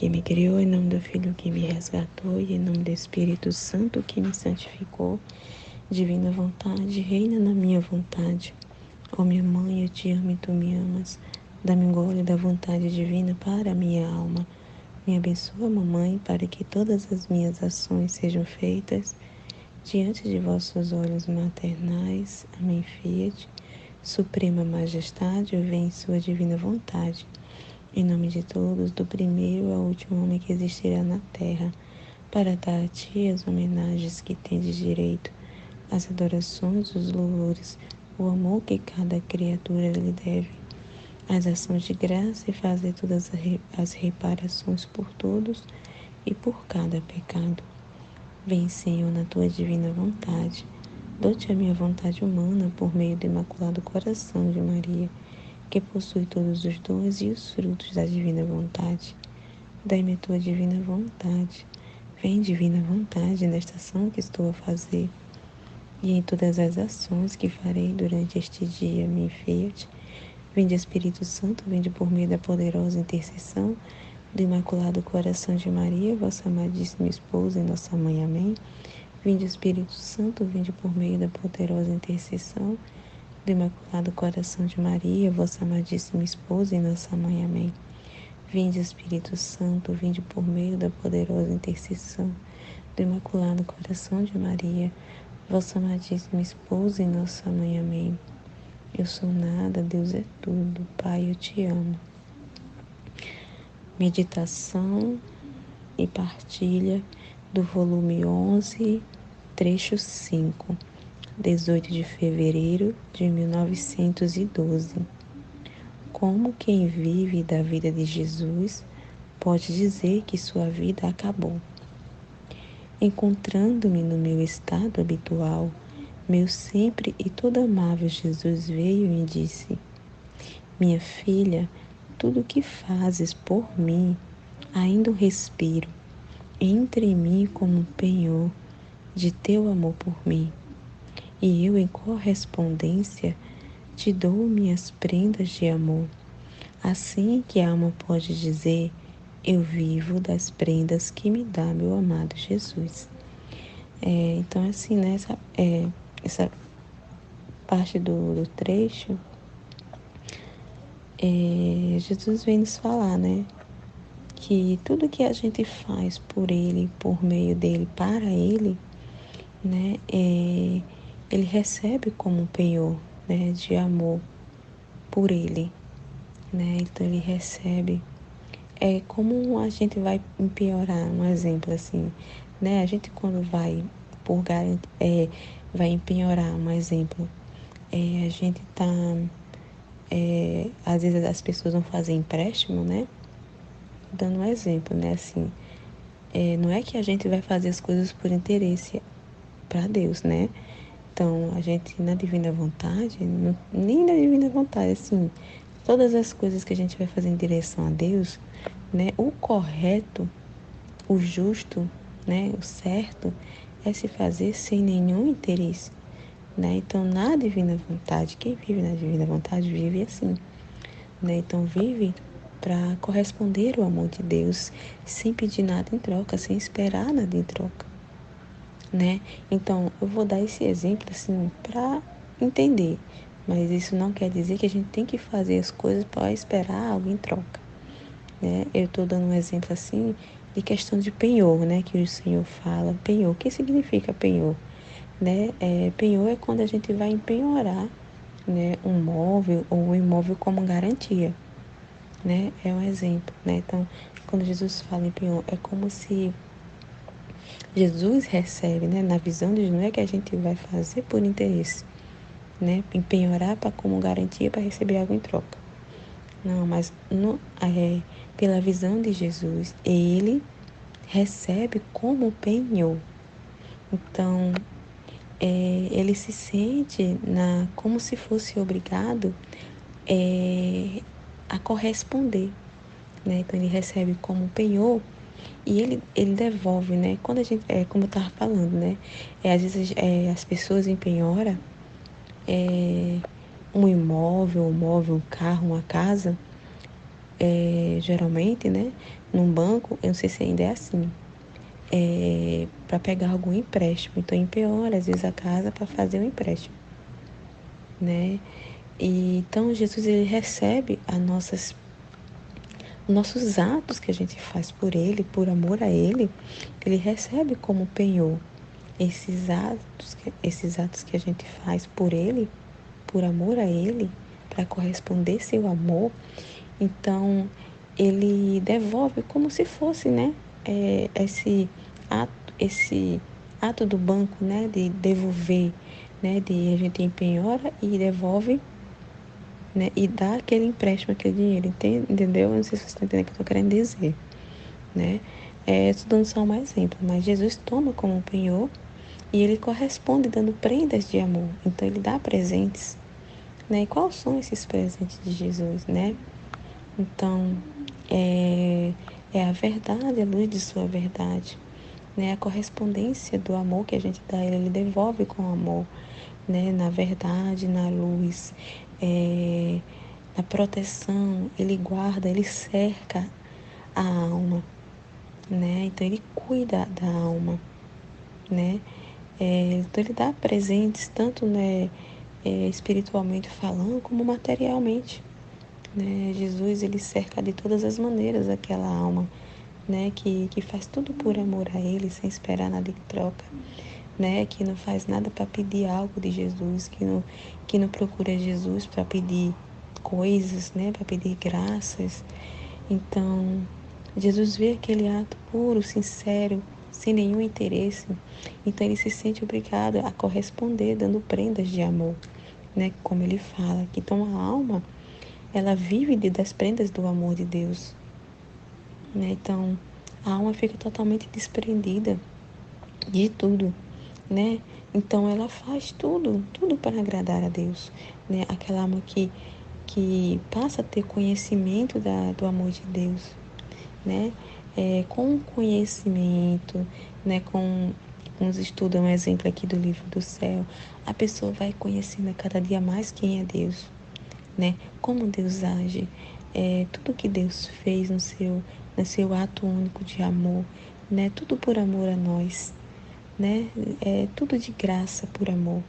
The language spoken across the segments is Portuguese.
que me criou, em nome do Filho que me resgatou e em nome do Espírito Santo que me santificou. Divina vontade, reina na minha vontade. Ó minha mãe, eu te amo e tu me amas. Dá-me um gole da vontade divina para a minha alma. Me abençoa, mamãe, para que todas as minhas ações sejam feitas diante de vossos olhos maternais. Amém, Fiat. Suprema Majestade, eu venho em sua divina vontade. Em nome de todos, do primeiro ao último homem que existirá na terra, para dar a ti as homenagens que tendes direito, as adorações, os louvores, o amor que cada criatura lhe deve, as ações de graça e fazer todas as reparações por todos e por cada pecado. Vem, Senhor, na tua divina vontade. Dou-te a minha vontade humana por meio do Imaculado Coração de Maria, que possui todos os dons e os frutos da divina vontade. Dai-me a tua divina vontade. Vem, divina vontade, nesta ação que estou a fazer e em todas as ações que farei durante este dia, minha Fiat. Vinde, Espírito Santo, vinde por meio da poderosa intercessão do Imaculado Coração de Maria, vossa amadíssima esposa e nossa mãe. Amém. Vinde, Espírito Santo, vinde por meio da poderosa intercessão do Imaculado Coração de Maria, vossa amadíssima esposa e nossa mãe. Amém. Vinde, Espírito Santo, vinde por meio da poderosa intercessão do Imaculado Coração de Maria, vossa amadíssima esposa e nossa mãe. Amém. Eu sou nada, Deus é tudo. Pai, eu te amo. Meditação e partilha do volume 11, trecho 5, 18 de fevereiro de 1912. Como quem vive da vida de Jesus pode dizer que sua vida acabou? Encontrando-me no meu estado habitual, meu sempre e todo amável Jesus veio e me disse: minha filha, tudo o que fazes por mim, ainda o respiro, entra em mim como um penhor de teu amor por mim, e eu, em correspondência, te dou minhas prendas de amor. Assim que a alma pode dizer: eu vivo das prendas que me dá meu amado Jesus. Então, assim, né, essa parte do trecho, Jesus vem nos falar, né, que tudo que a gente faz por Ele, por meio dEle, para Ele, né, Ele recebe como um penhor, né, de amor por Ele, né, então Ele recebe. É como a gente vai empenhorar, um exemplo assim, né, a gente quando vai purgar, vai empenhorar, um exemplo, a gente tá, às vezes as pessoas vão fazer empréstimo, né, dando um exemplo, né, assim, não é que a gente vai fazer as coisas por interesse para Deus, né? Então, a gente na divina vontade, nem na divina vontade, assim, todas as coisas que a gente vai fazer em direção a Deus, né? O correto, o justo, né? O certo é se fazer sem nenhum interesse, né? Então, na divina vontade, quem vive na divina vontade vive assim, né? Então, vive para corresponder ao amor de Deus, sem pedir nada em troca, sem esperar nada em troca, né? Então, eu vou dar esse exemplo assim para entender, mas isso não quer dizer que a gente tem que fazer as coisas para esperar algo em troca, né? Eu estou dando um exemplo assim de questão de penhor, né? Que o Senhor fala, penhor. O que significa penhor? Né? Penhor é quando a gente vai empenhorar, né, um móvel ou um imóvel como garantia, né? É um exemplo, né? Então, quando Jesus fala em penhor, é como se Jesus recebe, né? Na visão de Jesus, não é que a gente vai fazer por interesse, né? Empenhorar para como garantia para receber algo em troca. Não, mas pela visão de Jesus, ele recebe como penhor. Então, ele se sente como se fosse obrigado a corresponder, né? Então, ele recebe como penhor e ele devolve, né? Quando a gente, como eu estava falando, né? Às vezes as pessoas empenhoram um imóvel, um móvel, um carro, uma casa, geralmente, né? num banco, eu não sei se ainda é assim, para pegar algum empréstimo. Então, empenhora, às vezes, a casa para fazer um empréstimo, né? E, então, Jesus, ele recebe nossos atos que a gente faz por Ele, por amor a Ele, Ele recebe como penhor esses atos que a gente faz por Ele, por amor a Ele, para corresponder seu amor. Então, Ele devolve como se fosse, né, ato, esse ato do banco, né, de devolver, né, de a gente empenhora e devolve, né, e dá aquele empréstimo, aquele dinheiro, entendeu? Eu não sei se você está entendendo o que eu estou querendo dizer, né? Estou dando só um exemplo, mas Jesus toma como um penhor e ele corresponde dando prendas de amor. Então ele dá presentes, né? E quais são esses presentes de Jesus, né? Então é a verdade, a luz de sua verdade, né? A correspondência do amor que a gente dá, ele devolve com amor, né? Na verdade, na luz, na proteção, ele guarda, ele cerca a alma, né? Então ele cuida da alma, né? Então ele dá presentes tanto, né, espiritualmente falando como materialmente, né? Jesus, ele cerca de todas as maneiras aquela alma, né, que faz tudo por amor a ele, sem esperar nada em troca, né? Que não faz nada para pedir algo de Jesus, que não procura Jesus para pedir coisas, né, para pedir graças. Então, Jesus vê aquele ato puro, sincero, sem nenhum interesse. Então ele se sente obrigado a corresponder, dando prendas de amor, né? Como ele fala, que então a alma, ela vive das prendas do amor de Deus, né? Então a alma fica totalmente desprendida de tudo, né? Então ela faz tudo para agradar a Deus, né? Aquela alma que passa a ter conhecimento do amor de Deus, né? Com conhecimento, né? Com uns estudam um exemplo aqui do livro do céu, a pessoa vai conhecendo a cada dia mais quem é Deus, né? Como Deus age, tudo que Deus fez no seu ato único de amor, né? Tudo por amor a nós, né? Tudo de graça por amor.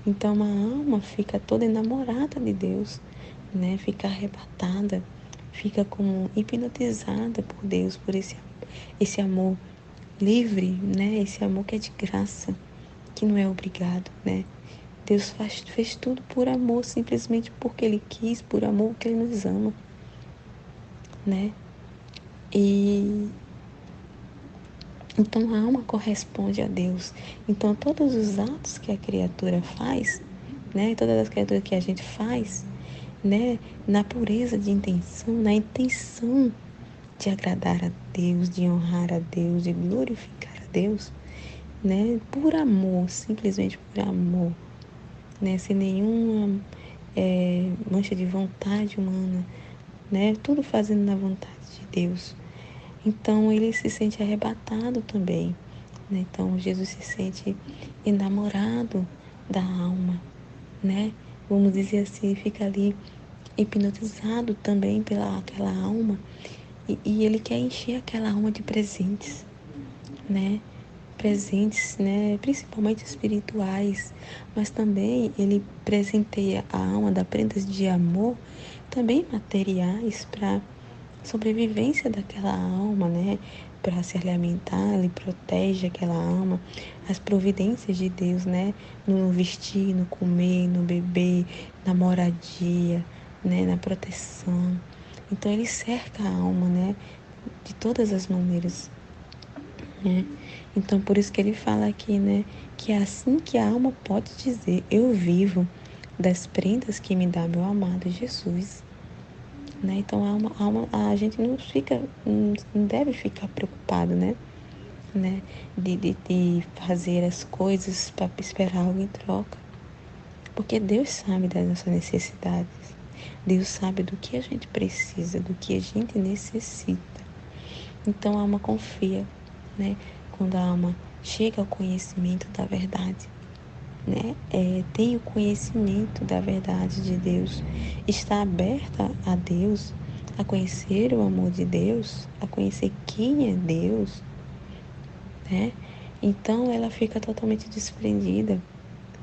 Então a alma fica toda enamorada de Deus, né? Fica arrebatada, fica como hipnotizada por Deus, por esse amor livre, né? Esse amor que é de graça, que não é obrigado, né? Deus fez tudo por amor, simplesmente porque Ele quis, por amor que Ele nos ama, né? E então a alma corresponde a Deus. Então todos os atos que a criatura faz, né? Todas as criaturas que a gente faz, né? Na pureza de intenção, na intenção de agradar a Deus, de honrar a Deus, de glorificar a Deus, né? Por amor, simplesmente por amor, né? Sem nenhuma mancha de vontade humana, né? Tudo fazendo na vontade de Deus. Então ele se sente arrebatado também, né? Então Jesus se sente enamorado da alma, né? Vamos dizer assim, fica ali hipnotizado também pela aquela alma e ele quer encher aquela alma de presentes, né? Presentes, né? Principalmente espirituais, mas também ele presenteia a alma da prendas de amor, também materiais para sobrevivência daquela alma, né? Para se alimentar, ele protege aquela alma, as providências de Deus, né? No vestir, no comer, no beber, na moradia, né? Na proteção. Então ele cerca a alma, né? De todas as maneiras, né? Então por isso que ele fala aqui, né? Que é assim que a alma pode dizer: eu vivo das prendas que me dá meu amado Jesus. Né? Então a gente não deve ficar preocupado, né? De fazer as coisas para esperar algo em troca. Porque Deus sabe das nossas necessidades. Deus sabe do que a gente precisa, do que a gente necessita. Então a alma confia, né? Quando a alma chega ao conhecimento da verdade, né? Tem o conhecimento da verdade de Deus, está aberta a Deus, a conhecer o amor de Deus, a conhecer quem é Deus, né? Então ela fica totalmente desprendida,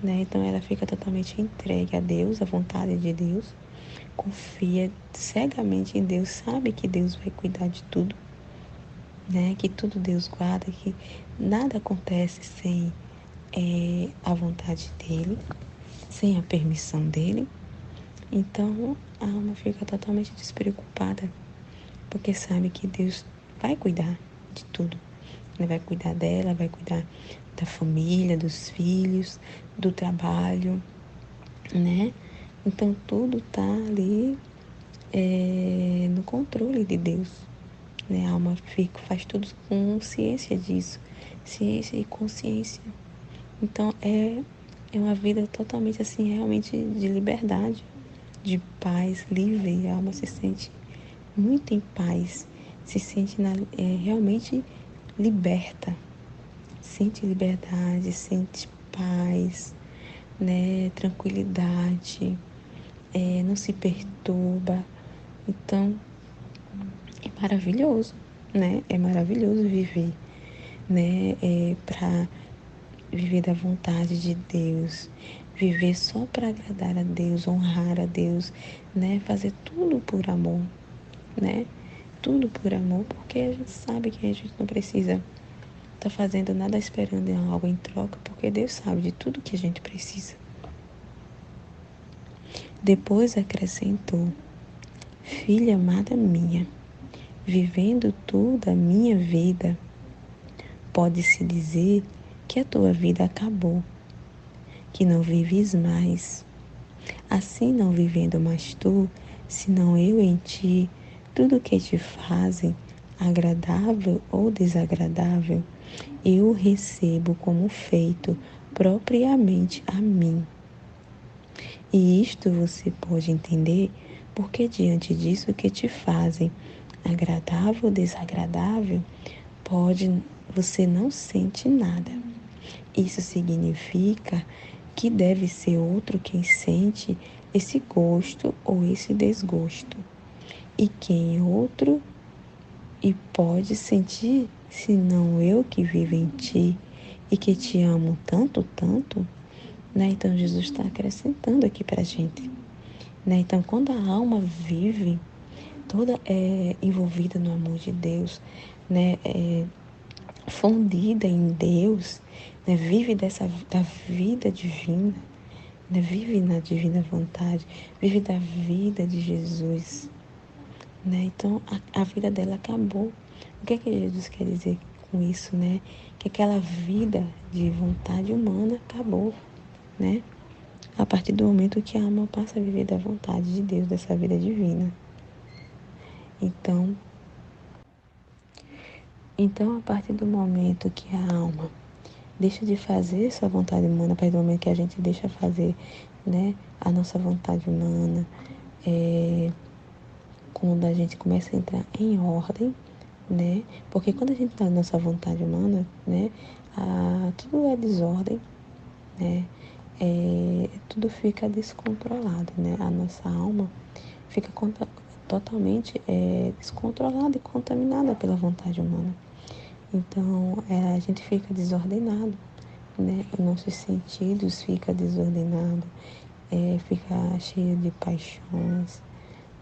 né? Então ela fica totalmente entregue a Deus, à vontade de Deus, confia cegamente em Deus, sabe que Deus vai cuidar de tudo, né? Que tudo Deus guarda, que nada acontece sem a vontade dele, sem a permissão dele. Então a alma fica totalmente despreocupada, porque sabe que Deus vai cuidar de tudo. Ele vai cuidar dela, vai cuidar da família, dos filhos, do trabalho, né? Então tudo tá ali no controle de Deus, né? A alma faz tudo com ciência disso, ciência e consciência. Então é uma vida totalmente assim, realmente de liberdade, de paz, livre. A alma se sente muito em paz, se sente realmente liberta, sente liberdade, sente paz, né? Tranquilidade, não se perturba. Então é maravilhoso, né? É maravilhoso viver, né? Para viver da vontade de Deus, viver só para agradar a Deus, honrar a Deus, né? Fazer tudo por amor, né? Tudo por amor, porque a gente sabe que a gente não precisa estar fazendo nada esperando algo em troca, porque Deus sabe de tudo que a gente precisa. Depois acrescentou: Filha amada minha, vivendo tu da minha vida, pode-se dizer que a tua vida acabou, que não vives mais. Assim, não vivendo mais tu, senão eu em ti, tudo que te fazem, agradável ou desagradável, eu recebo como feito propriamente a mim. E isto você pode entender porque diante disso que te fazem, agradável ou desagradável, você não sente nada. Isso significa que deve ser outro quem sente esse gosto ou esse desgosto. E quem outro e pode sentir, senão eu que vivo em ti e que te amo tanto, tanto, né? Então Jesus está acrescentando aqui para a gente, né? Então quando a alma vive toda envolvida no amor de Deus, né? Fundida em Deus, né? Vive da vida divina, né? Vive na divina vontade, vive da vida de Jesus, né? Então a vida dela acabou. O que é que Jesus quer dizer com isso, né? Que aquela vida de vontade humana acabou, né? A partir do momento que a alma passa a viver da vontade de Deus, dessa vida divina. Então, a partir do momento que a alma deixa de fazer essa vontade humana, a partir do momento que a gente deixa fazer, né, a nossa vontade humana, quando a gente começa a entrar em ordem, né? Porque quando a gente está na nossa vontade humana, né, tudo é desordem, né? Tudo fica descontrolado, né? A nossa alma fica totalmente descontrolada e contaminada pela vontade humana. Então, a gente fica desordenado, né? Os nossos sentidos ficam desordenados, fica cheio de paixões,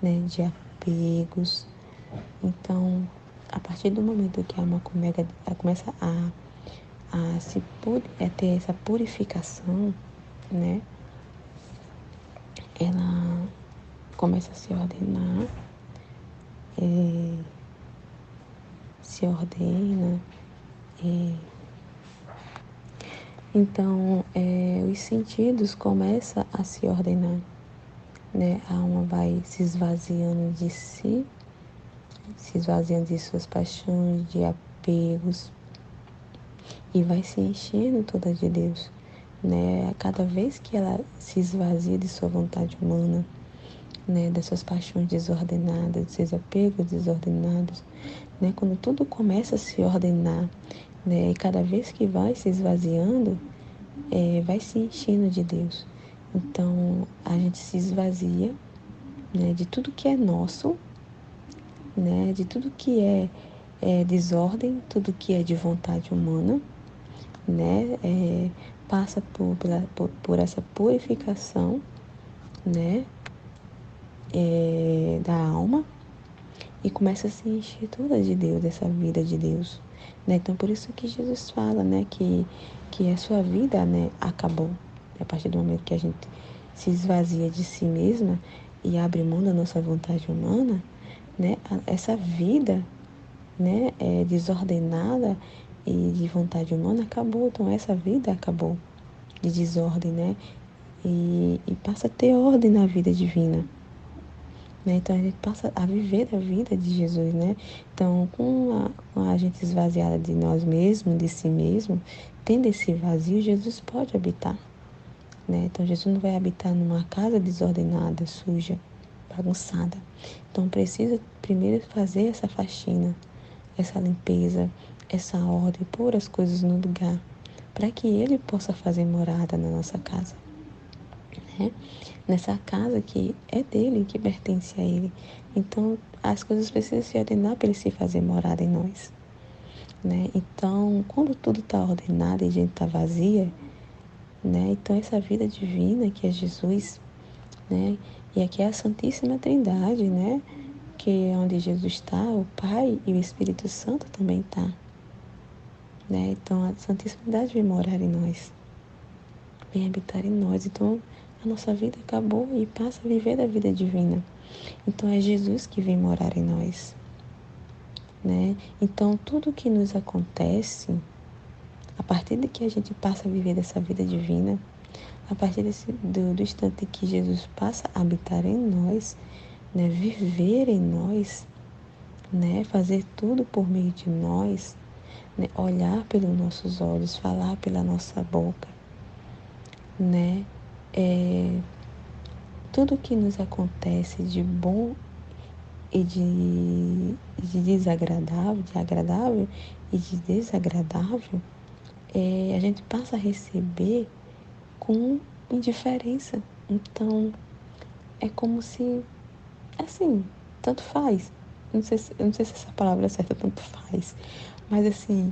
né? De apegos. Então, a partir do momento que a alma começa a ter essa purificação, né? Ela começa a se ordenar, se ordena. Então, os sentidos começam a se ordenar, né? A alma vai se esvaziando de si, se esvaziando de suas paixões, de apegos, e vai se enchendo toda de Deus, né? Cada vez que ela se esvazia de sua vontade humana, né? Das suas paixões desordenadas, dos seus apegos desordenados, né? Quando tudo começa a se ordenar, né? E cada vez que vai se esvaziando, vai se enchendo de Deus. Então, a gente se esvazia, né? De tudo que é nosso, né, de tudo que é desordem, tudo que é de vontade humana, né, passa por essa purificação, né, da alma e começa a se encher toda de Deus, dessa vida de Deus, né? Então por isso que Jesus fala, né, que a sua vida, né, acabou. A partir do momento que a gente se esvazia de si mesma e abre mão da nossa vontade humana, né, essa vida, né, desordenada e de vontade humana acabou. Então essa vida acabou de desordem, né? E passa a ter ordem na vida divina, né? Então a gente passa a viver a vida de Jesus, né? Então com a gente esvaziada de nós mesmos, de si mesmo, tendo esse vazio, Jesus pode habitar, né? Então Jesus não vai habitar numa casa desordenada, suja, bagunçada. Então precisa primeiro fazer essa faxina, essa limpeza, essa ordem, pôr as coisas no lugar, para que Ele possa fazer morada na nossa casa, né? Nessa casa que é dele, que pertence a ele. Então, as coisas precisam se ordenar para ele se fazer morada em nós, né? Então, quando tudo está ordenado e a gente está vazia, né? Então, essa vida divina que é Jesus, né? E aqui é a Santíssima Trindade, né? Que é onde Jesus está, o Pai e o Espírito Santo também está, né? Então, a Santíssima Trindade vem morar em nós, vem habitar em nós. Então, a nossa vida acabou e passa a viver da vida divina. Então, é Jesus que vem morar em nós, né? Então, tudo que nos acontece, a partir de que a gente passa a viver dessa vida divina, a partir do instante que Jesus passa a habitar em nós, né? Viver em nós, né? Fazer tudo por meio de nós, né? Olhar pelos nossos olhos, falar pela nossa boca, né? Tudo que nos acontece de bom e de desagradável, de agradável e de desagradável, a gente passa a receber com indiferença. Então, é como se, assim, tanto faz. Eu não sei se essa palavra é certa, tanto faz. Mas, assim,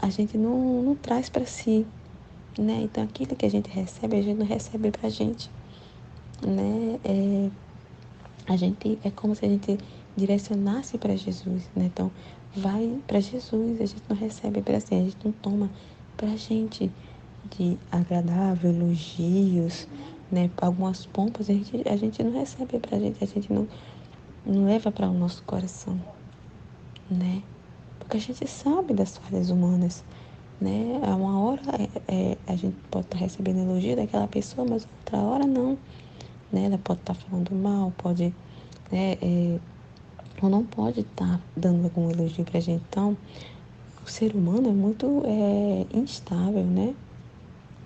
a gente não traz para si, né? Então, aquilo que a gente recebe, a gente não recebe pra gente, né? A gente, é como se a gente direcionasse para Jesus, né? Então, vai para Jesus, a gente não recebe para si, a gente não toma para a gente de agradável, elogios, né? Algumas pompas a gente não recebe para a gente não leva para o nosso coração, né? Porque a gente sabe das falhas humanas, né? A uma hora a gente pode estar recebendo elogio daquela pessoa, mas outra hora não, né? Ela pode estar falando mal, pode, né? Ou não pode estar dando algum elogio pra gente. Então, o ser humano é muito instável, né?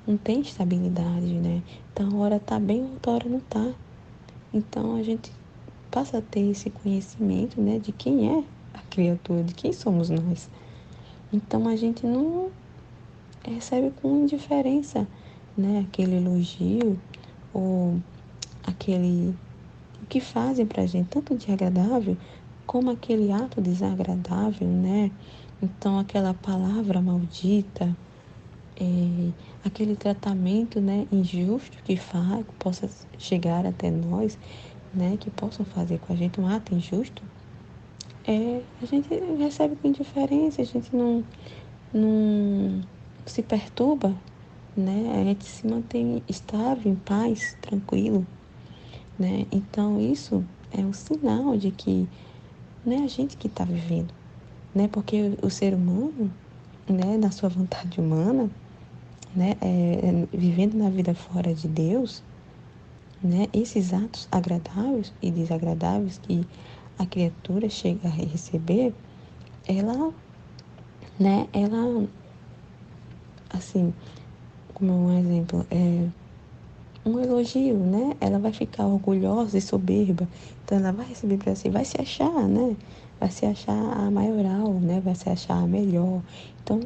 Não tem estabilidade, né? Então, uma hora tá bem, outra hora não tá. Então, a gente passa a ter esse conhecimento, né? De quem é a criatura, de quem somos nós. Então, a gente não recebe com indiferença, né? Aquele elogio ou aquele o que fazem pra gente, tanto de agradável como aquele ato desagradável, né? Então, aquela palavra maldita, aquele tratamento, né, injusto que possa chegar até nós, né, que possam fazer com a gente um ato injusto, a gente recebe com indiferença, a gente não se perturba, né? A gente se mantém estável, em paz, tranquilo, né? Então, isso é um sinal de que não é a gente que está vivendo, né? Porque o ser humano, né, na sua vontade humana, né, vivendo na vida fora de Deus, né, esses atos agradáveis e desagradáveis que a criatura chega a receber, ela, né, ela, assim, como um exemplo, um elogio, né? Ela vai ficar orgulhosa e soberba. Então ela vai receber para si, vai se achar, né? Vai se achar a maioral, né? Vai se achar a melhor. Então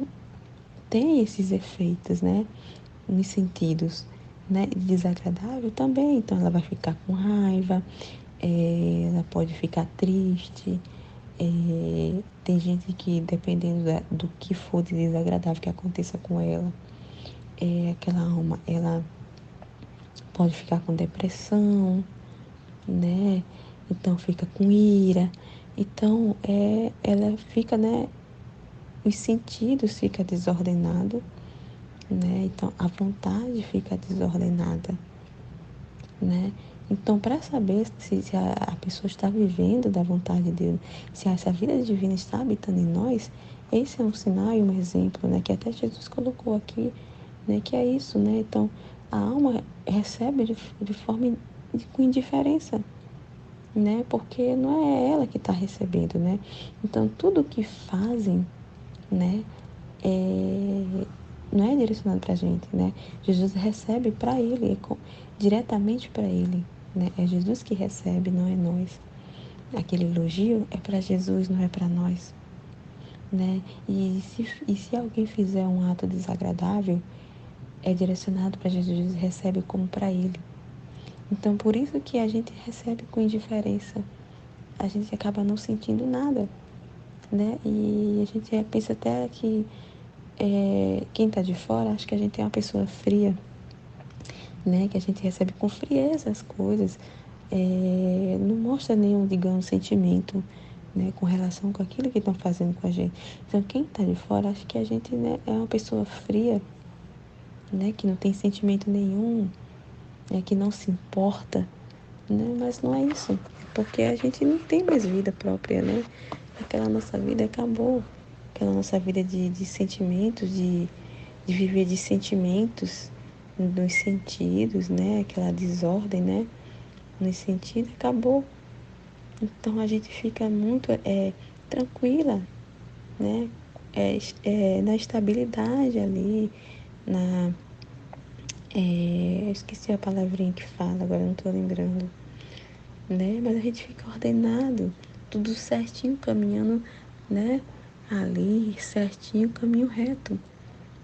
tem esses efeitos, né? Nos sentidos, né? Desagradável também. Então ela vai ficar com raiva, ela pode ficar triste, Tem gente que, dependendo do que for de desagradável que aconteça com ela, aquela alma, ela pode ficar com depressão, né? Então fica com ira. Então, ela fica, né? Os sentidos ficam desordenados, né? Então, a vontade fica desordenada, né? Então, para saber se a pessoa está vivendo da vontade de Deus, se essa vida divina está habitando em nós, esse é um sinal e um exemplo, né? Que até Jesus colocou aqui, né? Que é isso, né? Então, a alma recebe de forma com indiferença, né? Porque não é ela que está recebendo, né? Então, tudo que fazem, né? Não é direcionado para a gente, né? Jesus recebe para ele, diretamente para ele, né? É Jesus que recebe, não é nós. Aquele elogio é para Jesus, não é para nós, né? E se alguém fizer um ato desagradável, é direcionado para Jesus, recebe como para ele. Então, por isso que a gente recebe com indiferença. A gente acaba não sentindo nada, né? E a gente pensa até que quem está de fora acha que a gente é uma pessoa fria, né? Que a gente recebe com frieza as coisas, não mostra nenhum, digamos, sentimento, né? Com relação com aquilo que estão fazendo com a gente. Então, quem está de fora acha que a gente, né, é uma pessoa fria, né? Que não tem sentimento nenhum, né? Que não se importa, né? Mas não é isso, porque a gente não tem mais vida própria, né? Aquela nossa vida acabou, aquela nossa vida de sentimentos, de viver de sentimentos nos sentidos, né? Aquela desordem, né? Nos sentidos, acabou. Então a gente fica muito tranquila, né? Na estabilidade ali, na. Esqueci a palavrinha que fala, agora não estou lembrando, né? Mas a gente fica ordenado, tudo certinho, caminhando, né? Ali, certinho, caminho reto,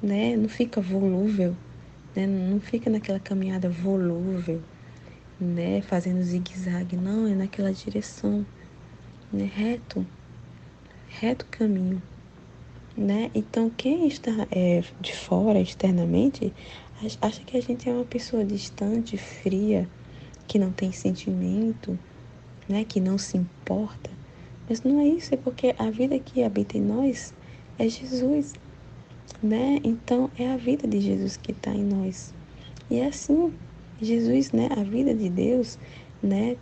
né? Não fica volúvel, né? Não fica naquela caminhada volúvel, né? Fazendo zigue-zague, não, é naquela direção, né? Reto caminho, né? Então, quem está de fora, externamente, acha que a gente é uma pessoa distante, fria, que não tem sentimento, né? Que não se importa. Mas não é isso, é porque a vida que habita em nós é Jesus, né? Então, é a vida de Jesus que está em nós. E é assim, Jesus, né? A vida de Deus, né?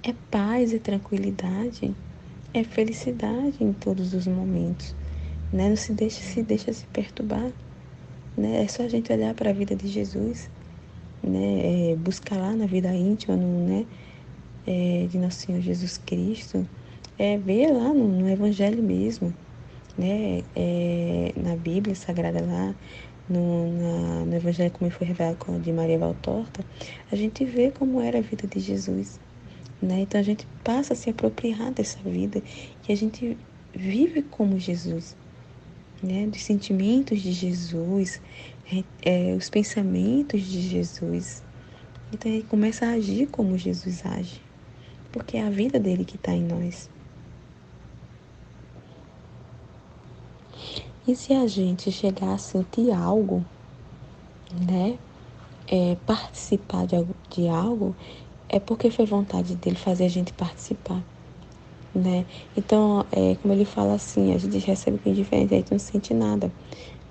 É paz, é tranquilidade, é felicidade em todos os momentos, né? Não se deixa se perturbar, né? É só a gente olhar para a vida de Jesus, né? Buscar lá na vida íntima, né? De nosso Senhor Jesus Cristo, ver lá no Evangelho mesmo, né? Na Bíblia Sagrada lá, no Evangelho como foi revelado de Maria Valtorta, a gente vê como era a vida de Jesus, né? Então a gente passa a se apropriar dessa vida e a gente vive como Jesus, né? Dos sentimentos de Jesus, os pensamentos de Jesus. Então ele começa a agir como Jesus age, porque é a vida dele que está em nós. E se a gente chegar a sentir algo, né? Participar de algo, é porque foi vontade dele fazer a gente participar, né? Então, como ele fala assim, a gente recebe com indiferença, a gente não sente nada,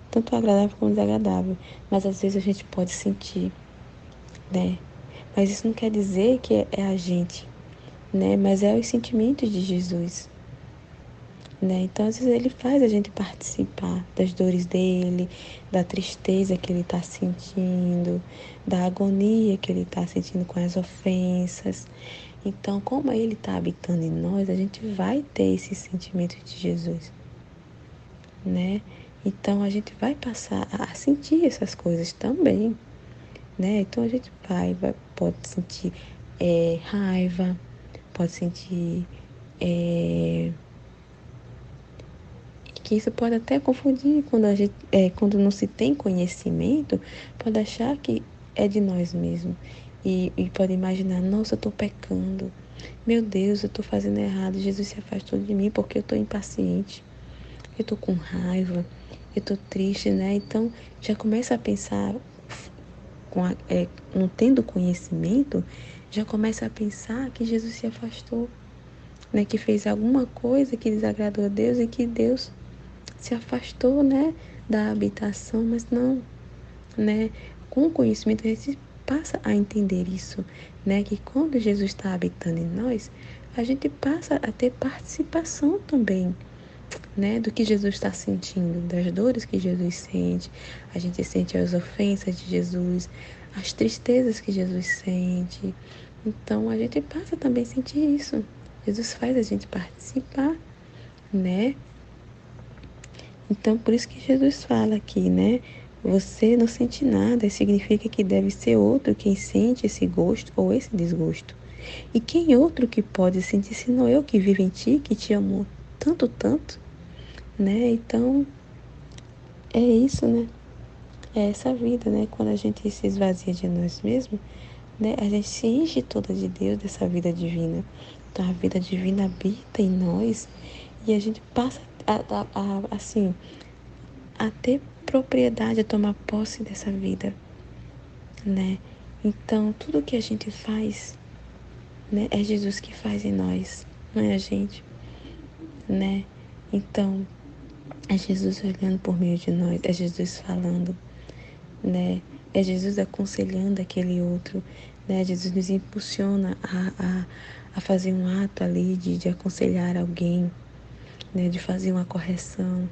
tanto agradável como desagradável, mas às vezes a gente pode sentir, né? Mas isso não quer dizer que é a gente, né? Mas é os sentimentos de Jesus, né? Então, às vezes ele faz a gente participar das dores dele, da tristeza que ele está sentindo, da agonia que ele está sentindo com as ofensas. Então, como ele está habitando em nós, a gente vai ter esse sentimento de Jesus, né? Então, a gente vai passar a sentir essas coisas também, né? Então, a gente pode sentir raiva, pode sentir que isso pode até confundir quando quando não se tem conhecimento, pode achar que é de nós mesmos e pode imaginar, nossa, eu estou pecando, Meu Deus, eu estou fazendo errado, Jesus se afastou de mim porque eu estou impaciente, eu estou com raiva, eu estou triste, né? Então, já começa a pensar, não tendo conhecimento, já começa a pensar que Jesus se afastou, né? Que fez alguma coisa que desagradou a Deus e que Deus se afastou, né? Da habitação, mas não, né? Com o conhecimento a gente passa a entender isso, né? Que quando Jesus está habitando em nós, a gente passa a ter participação também, né? Do que Jesus está sentindo, das dores que Jesus sente. A gente sente as ofensas de Jesus, as tristezas que Jesus sente. Então a gente passa também a sentir isso. Jesus faz a gente participar, né? Então, por isso que Jesus fala aqui, né? Você não sente nada, significa que deve ser outro quem sente esse gosto ou esse desgosto. E quem outro que pode sentir senão eu que vivo em ti, que te amo tanto, tanto, né? Então, é isso, né? É essa vida, né? Quando a gente se esvazia de nós mesmos, né? A gente se enche toda de Deus, dessa vida divina. Então, a vida divina habita em nós e a gente passa assim, a ter propriedade, a tomar posse dessa vida, né? Então, tudo que a gente faz, né, é Jesus que faz em nós, não é a gente, né? Então, é Jesus olhando por meio de nós, é Jesus falando, né? É Jesus aconselhando aquele outro, né? Jesus nos impulsiona a fazer um ato ali de aconselhar alguém, né? De fazer uma correção.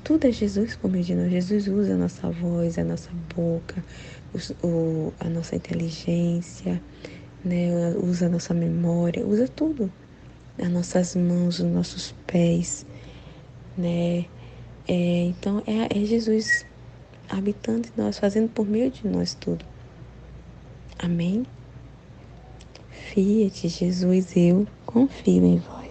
Tudo é Jesus por meio de nós. Jesus usa a nossa voz, a nossa boca, a nossa inteligência, né? Usa a nossa memória, usa tudo. As nossas mãos, os nossos pés, né? Então é Jesus habitando em nós, fazendo por meio de nós tudo. Amém? Fiat, Jesus, eu confio em vós.